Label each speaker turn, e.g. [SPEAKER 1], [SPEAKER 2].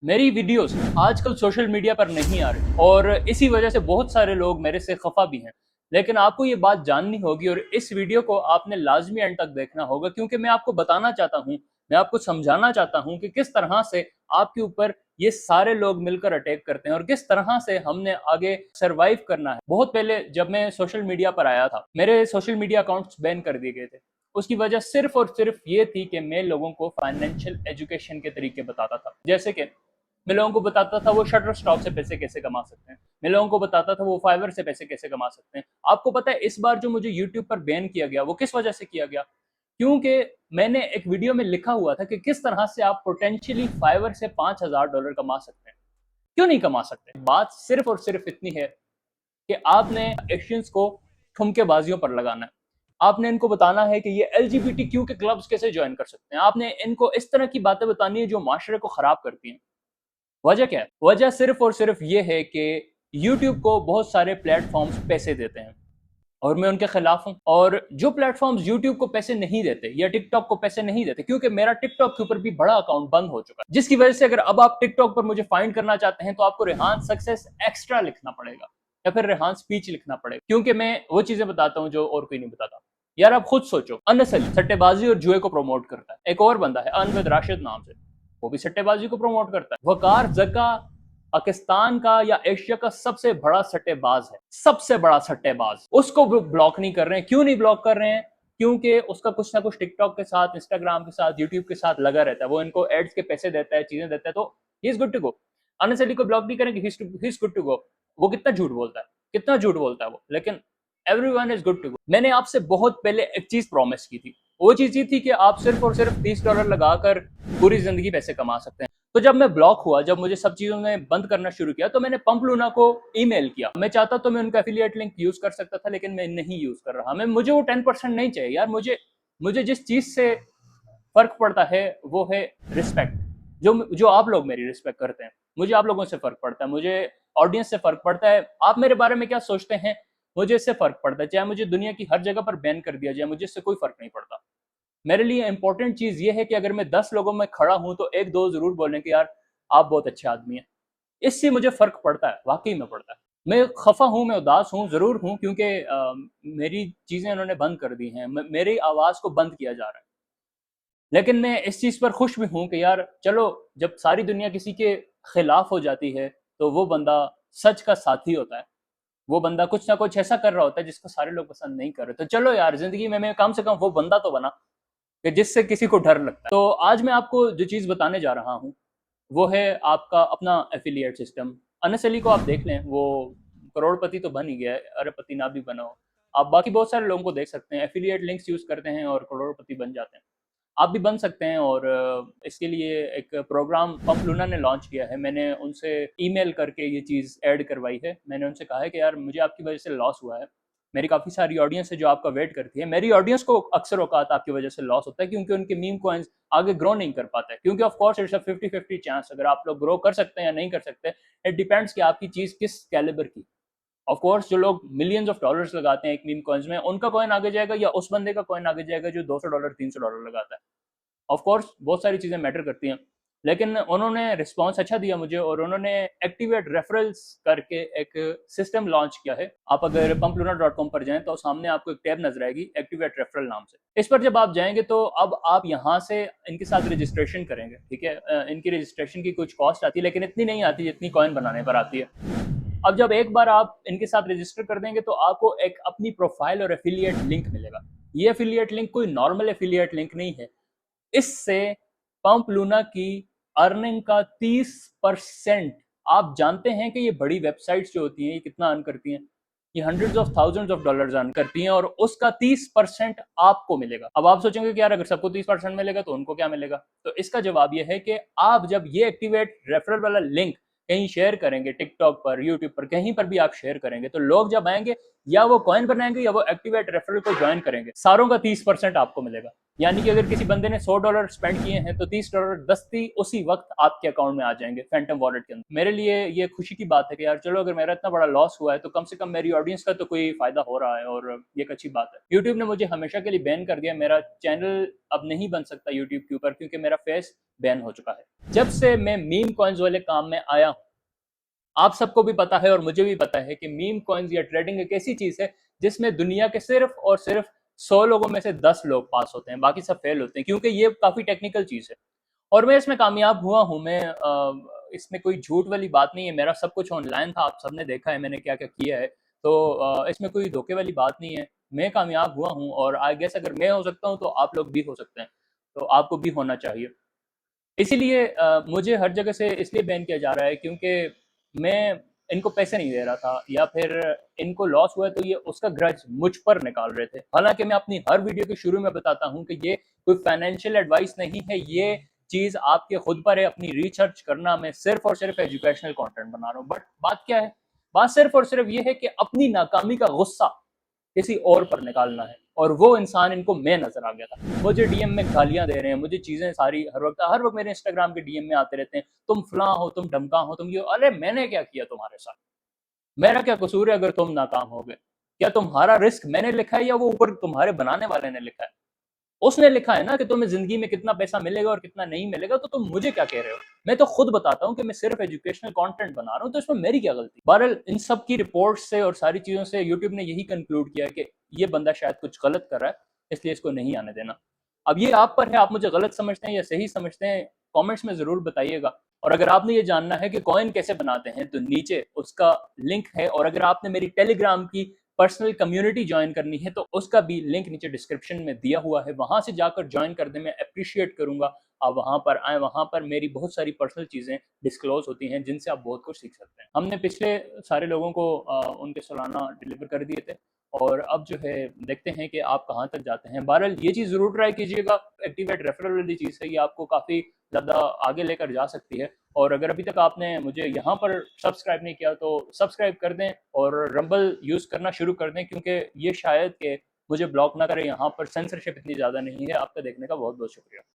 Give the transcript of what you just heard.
[SPEAKER 1] मेरी वीडियोस आजकल social media पर नहीं आ रही और इसी वजह से बहुत सारे लोग मेरे से खफा भी हैं। लेकिन आपको ये बात जाननी होगी और इस वीडियो को आपने लाजमी एंड तक देखना होगा, क्योंकि मैं आपको बताना चाहता हूँ, मैं आपको समझाना चाहता हूँ कि किस तरह से आपके ऊपर ये सारे लोग मिलकर अटैक करते हैं और किस तरह से हमने आगे सरवाइव करना है। बहुत पहले जब मैं सोशल मीडिया पर आया था, मेरे सोशल मीडिया अकाउंट्स बैन कर दिए गए थे। उसकी वजह सिर्फ और सिर्फ ये थी कि मैं लोगों को फाइनेंशियल एजुकेशन के तरीके बताता था। जैसे कि मैं लोगों को बताता था वो शटर स्टॉक से पैसे कैसे कमा सकते हैं, मैं लोगों को बताता था वो फाइवर से पैसे कैसे कमा सकते हैं। आपको पता है इस बार जो मुझे यूट्यूब पर बैन किया गया वो किस वजह से किया गया? क्योंकि मैंने एक वीडियो में लिखा हुआ था कि किस तरह से आप पोटेंशियली फाइवर से $5,000 कमा सकते हैं। क्यों नहीं कमा सकते? बात सिर्फ और सिर्फ इतनी है कि आपने एशियंस को ठुमकेबाजियों पर लगाना है। आपने इनको बताना है कि ये एलजीबीटीक्यू के क्लब्स कैसे ज्वाइन कर सकते हैं। आपने इनको इस तरह की बातें बतानी है जो माशरे को खराब करती हैं। वजह क्या है? वजह सिर्फ और सिर्फ ये है कि यूट्यूब को बहुत सारे प्लेटफॉर्म्स पैसे देते हैं और मैं उनके खिलाफ हूं। और जो प्लेटफॉर्म्स यूट्यूब को पैसे नहीं देते या टिकटॉक को पैसे नहीं देते, क्योंकि मेरा टिकटॉक के ऊपर भी बड़ा अकाउंट बंद हो चुका है, जिसकी वजह से अगर अब आप टिकटॉक पर मुझे फाइंड करना चाहते हैं तो आपको रेहान सक्सेस एक्स्ट्रा लिखना पड़ेगा या फिर रेहान स्पीच लिखना पड़ेगा, क्योंकि मैं वो चीजें बताता हूं जो और कोई नहीं बताता। यार आप खुद सोचो, अनसली सट्टेबाजी और जुए को प्रमोट करता है। एक और बंदा है अनवद राशिद नाम से, वो भी सट्टेबाजी को प्रमोट करता है। वकार जका पाकिस्तान का या एशिया का सबसे बड़ा सट्टेबाज है, सबसे बड़ा सट्टेबाज। उसको ब्लॉक नहीं कर रहे हैं। क्यों नहीं ब्लॉक कर रहे हैं? क्योंकि उसका कुछ ना कुछ टिकटॉक के साथ, इंस्टाग्राम के साथ, यूट्यूब के साथ लगा रहता है। वो इनको एड्स के पैसे देता है, चीजें देता है, तो he is good to go. अनसली को ब्लॉक नहीं करेंगे, he is good to go. वो कितना झूठ बोलता है, कितना झूठ बोलता है वो, लेकिन everyone is good to go. मैंने आपसे बहुत पहले एक चीज प्रॉमिस की थी, वो चीज ये थी कि आप सिर्फ और सिर्फ $30 लगाकर पूरी जिंदगी पैसे कमा सकते हैं। तो जब मैं ब्लॉक हुआ, जब मुझे सब चीजों ने बंद करना शुरू किया, तो मैंने पंप लूना को ईमेल किया। मैं चाहता तो मैं उनका एफिलिएट लिंक यूज कर सकता था, लेकिन मैं नहीं यूज कर रहा। मैं मुझे वो 10% नहीं चाहिए यार। मुझे जिस चीज से फर्क पड़ता है वो है रिस्पेक्ट। जो जो आप लोग मेरी रिस्पेक्ट करते हैं, मुझे आप लोगों से फर्क पड़ता है, मुझे ऑडियंस से फर्क पड़ता है। आप मेरे बारे में क्या सोचते हैं मुझे इससे फर्क पड़ता है। चाहे मुझे दुनिया की हर जगह पर बैन कर दिया जाए, मुझे इससे कोई फर्क नहीं पड़ता। मेरे लिए इंपॉर्टेंट चीज ये है कि अगर मैं 10 लोगों में खड़ा हूं तो एक दो जरूर बोलें कि यार आप बहुत अच्छे आदमी हैं। इससे मुझे फर्क पड़ता है, वाकई में पड़ता है। मैं खफा हूं, मैं उदास हूं, जरूर हूं, क्योंकि मेरी चीजें उन्होंने बंद कर दी हैं, मेरी आवाज को बंद किया जा रहा है। लेकिन मैं इस चीज पर खुश भी हूं कि यार चलो, जब सारी दुनिया किसी के खिलाफ हो जाती है तो वो बंदा सच का साथी होता है। वो बंदा कुछ ना कुछ ऐसा कर रहा होता है जिसको सारे लोग पसंद नहीं कर रहे। तो चलो यार, जिंदगी में मैं कम से कम वो बंदा तो बना कि जिससे किसी को डर लगता है। तो आज मैं आपको जो चीज बताने जा रहा हूँ वो है आपका अपना एफिलिएट सिस्टम। अनसली को आप देख लें, वो करोड़पति तो बन ही गया है, अरबपति ना भी बना हो। आप बाकी बहुत सारे लोगों को देख सकते हैं, एफिलिएट लिंक्स यूज करते हैं और करोड़पति बन जाते हैं। आप भी बन सकते हैं। और इसके लिए एक प्रोग्राम पंप लूना ने लॉन्च किया है। मैंने उनसे ईमेल करके ये चीज़ ऐड करवाई है। मैंने उनसे कहा है कि यार मुझे आपकी वजह से लॉस हुआ है, मेरी काफ़ी सारी ऑडियंस है जो आपका वेट करती है। मेरी ऑडियंस को अक्सर औकात आपकी वजह से लॉस होता है, क्योंकि उनके मीम कॉइन्स आगे ग्रो नहीं कर पाते हैं। क्योंकि of course it's a 50-50 chance, अगर आप लोग ग्रो कर सकते हैं या नहीं कर सकते, इट डिपेंड्स कि आपकी चीज़ किस कैलिबर की। ऑफ कोर्स जो लोग मिलियंस ऑफ डॉलर्स लगाते हैं एक मीम कॉइन्स में, उनका कॉइन आगे जाएगा या उस बंदे का कॉइन आगे जाएगा जो $200 $300 लगाता है। ऑफ कोर्स बहुत सारी चीज़ें मैटर करती हैं, लेकिन उन्होंने रिस्पांस अच्छा दिया मुझे और उन्होंने एक्टिवेट रेफरल्स करके एक सिस्टम लॉन्च किया है। आप अगर pumpluna.com पर जाएं तो सामने आपको एक टैब नजर आएगी एक्टिवेट रेफरल नाम से। इस पर जब आप जाएंगे तो अब आप यहाँ से इनके साथ रजिस्ट्रेशन करेंगे, ठीक है। इनकी रजिस्ट्रेशन की कुछ कॉस्ट आती है, लेकिन इतनी नहीं आती जितनी कॉइन बनाने पर आती है। अब जब एक बार आप इनके साथ रजिस्टर कर देंगे तो आपको एक अपनी प्रोफाइल और एफिलिएट लिंक मिलेगा। ये एफिलिएट लिंक कोई नॉर्मल एफिलिएट लिंक नहीं है। इससे पंप लूना की अर्निंग का 30%, आप जानते हैं कि ये बड़ी वेबसाइट्स जो होती हैं ये कितना अर्न करती हैं? ये hundreds of thousands of dollars earn करती हैं और उसका 30% आपको मिलेगा। अब आप सोचेंगे कि यार अगर सबको 30% मिलेगा तो उनको क्या मिलेगा? तो इसका जवाब ये है कि आप जब ये एक्टिवेट रेफरल वाला लिंक कहीं शेयर करेंगे, टिकटॉक पर, यूट्यूब पर, कहीं पर भी आप शेयर करेंगे, तो लोग जब आएंगे या वो कॉइन बनाएंगे या वो एक्टिवेट रेफरल को ज्वाइन करेंगे, सारों का 30% आपको मिलेगा। यानी कि अगर किसी बंदे ने $100 स्पेंड किए हैं तो $30 दस्ती उसी वक्त आपके अकाउंट में आ जाएंगे फैंटम वॉलेट के अंदर। मेरे लिए ये खुशी की बात है कि यार चलो, अगर मेरा इतना बड़ा लॉस हुआ है तो कम से कम मेरी ऑडियंस का तो कोई फायदा हो रहा है, और ये एक अच्छी बात है। यूट्यूब ने मुझे हमेशा के लिए बैन कर दिया, मेरा चैनल अब नहीं बन सकता यूट्यूब के ऊपर, क्योंकि मेरा फेस बैन हो चुका है। जब से मैं मीम कॉइन्स वाले काम में आया हूँ, आप सबको भी पता है और मुझे भी पता है कि मीम कॉइन्स या ट्रेडिंग एक ऐसी चीज है जिसमें दुनिया के सिर्फ और सिर्फ 100 लोगों में से 10 लोग पास होते हैं, बाकी सब फेल होते हैं, क्योंकि ये काफी टेक्निकल चीज है। और मैं इसमें कामयाब हुआ हूँ। मैं इसमें कोई झूठ वाली बात नहीं है, मेरा सब कुछ ऑनलाइन था, आप सबने देखा है मैंने क्या क्या किया है। तो इसमें कोई धोखे वाली बात नहीं है। मैं कामयाब हुआ हूँ, और आई गेस अगर मैं हो सकता हूँ तो आप लोग भी हो सकते हैं, तो आपको भी होना चाहिए। इसीलिए मुझे हर जगह से इसलिए बैन किया जा रहा है क्योंकि मैं इनको पैसे नहीं दे रहा था, या फिर इनको लॉस हुआ है तो ये उसका ग्रज मुझ पर निकाल रहे थे। हालांकि मैं अपनी हर वीडियो के शुरू में बताता हूं कि ये कोई फाइनेंशियल एडवाइस नहीं है, ये चीज आपके खुद पर है, अपनी रिसर्च करना। मैं सिर्फ और सिर्फ एजुकेशनल कंटेंट बना रहा हूँ। बट बात क्या है? बात सिर्फ और सिर्फ ये है कि अपनी नाकामी का गुस्सा किसी और पर निकालना है, और वो इंसान इनको मैं नजर आ गया था। मुझे डीएम में गालियां दे रहे हैं, मुझे चीजें सारी हर वक्त मेरे इंस्टाग्राम के डीएम में आते रहते हैं, तुम फलां हो, तुम ढमका हो, तुम ये। अरे मैंने क्या किया तुम्हारे साथ? मेरा क्या कसूर है अगर तुम नाकाम हो गए? क्या तुम्हारा रिस्क मैंने लिखा है या वो ऊपर तुम्हारे बनाने वाले ने लिखा है? उसने लिखा है ना कि तुम्हें जिंदगी में कितना पैसा मिलेगा और कितना नहीं मिलेगा, तो तुम मुझे क्या कह रहे हो? मैं तो खुद बताता हूँ कि मैं सिर्फ एजुकेशनल कंटेंट बना रहा हूँ, तो इसमें मेरी क्या गलती? बहरहाल इन सब की रिपोर्ट से और सारी चीजों से यूट्यूब ने यही कंक्लूड किया कि ये बंदा शायद कुछ गलत कर रहा है, इसलिए इसको नहीं आने देना। अब ये आप पर है, आप मुझे गलत समझते हैं या सही समझते हैं, कमेंट्स में जरूर बताइएगा। और अगर आपने ये जानना है कि कॉइन कैसे बनाते हैं तो नीचे उसका लिंक है, और अगर आपने मेरी टेलीग्राम की पर्सनल कम्युनिटी ज्वाइन करनी है तो उसका भी लिंक नीचे डिस्क्रिप्शन में दिया हुआ है, वहां से जाकर ज्वाइन कर दें, मैं अप्रिशिएट करूंगा। आप वहां पर आए, वहां पर मेरी बहुत सारी पर्सनल चीजें डिस्क्लोज होती हैं जिनसे आप बहुत कुछ सीख सकते हैं। हमने पिछले सारे लोगों को उनके सालाना डिलीवर कर दिए थे, और अब जो है देखते हैं कि आप कहाँ तक जाते हैं। बहरहाल ये चीज़ ज़रूर ट्राई कीजिएगा, एक्टिवेट रेफरल वाली चीज़ है, ये आपको काफ़ी ज़्यादा आगे लेकर जा सकती है। और अगर अभी तक आपने मुझे यहाँ पर सब्सक्राइब नहीं किया तो सब्सक्राइब कर दें, और रंबल यूज़ करना शुरू कर दें, क्योंकि ये शायद कि मुझे ब्लॉक ना करें। यहाँ पर सेंसरशिप इतनी ज़्यादा नहीं है। आपका देखने का बहुत बहुत शुक्रिया।